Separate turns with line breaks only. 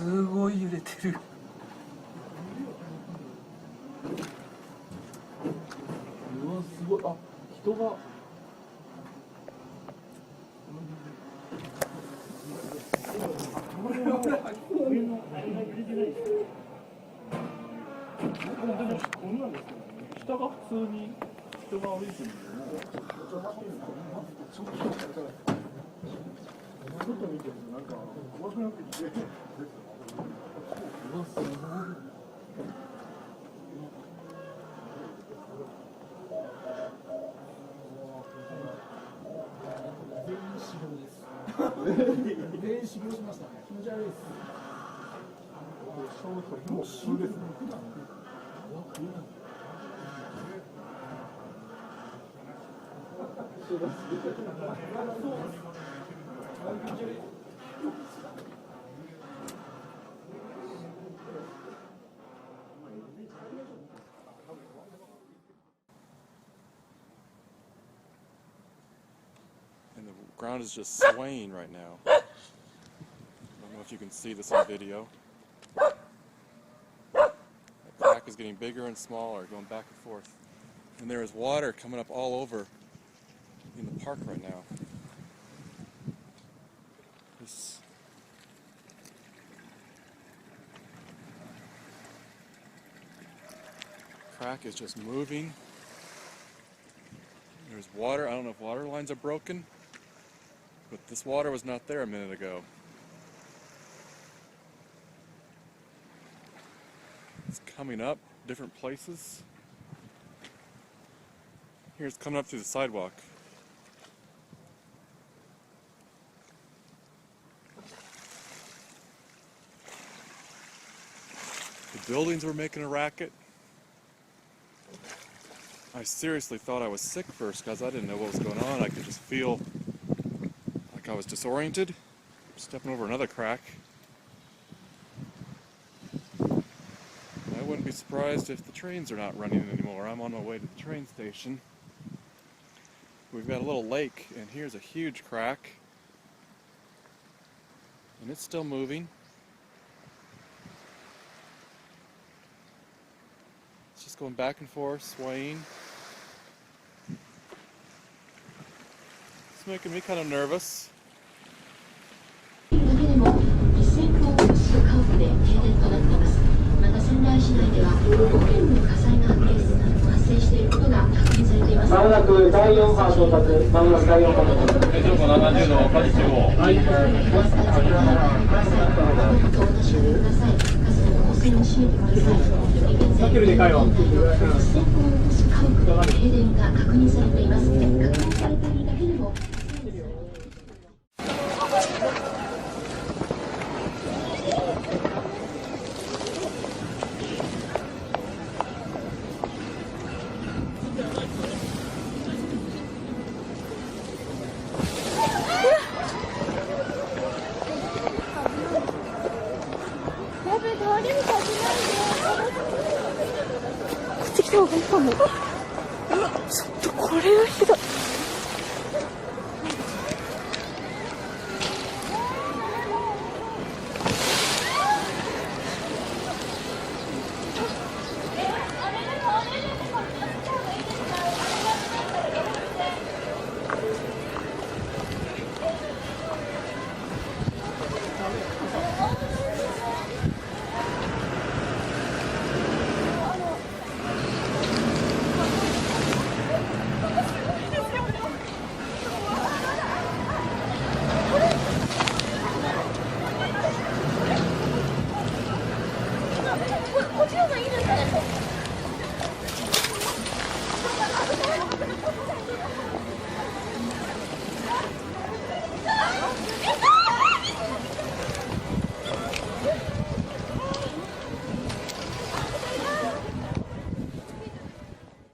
すごい揺れてる。うわすごい。あ、人が。下が普通に人が歩いてるんだよね。外見てるとなんか怖くなってきて。うわすごい。全員死亡です。全員死亡しましたね。気持ち悪いです。もう死んでる。
And the ground is just swaying right now. I don't know if you can see this on video. The crack is getting bigger and smaller, going back and forth. And there is water coming up all over in the park right now. This crack is just moving. There's water. I don't know if water lines are broken, but this water was not there a minute ago. It's coming up different places. Here it's coming up through the sidewalk. The buildings were making a racket. I seriously thought I was sick first because I didn't know what was going on. I could just feel like I was disoriented, stepping over another crack. I wouldn't be surprised if the trains are not running anymore. I'm on my way to the train station. We've got a little lake, and here's a huge crack. And it's still moving. It's just going back and forth, swaying. It's making me kind of nervous.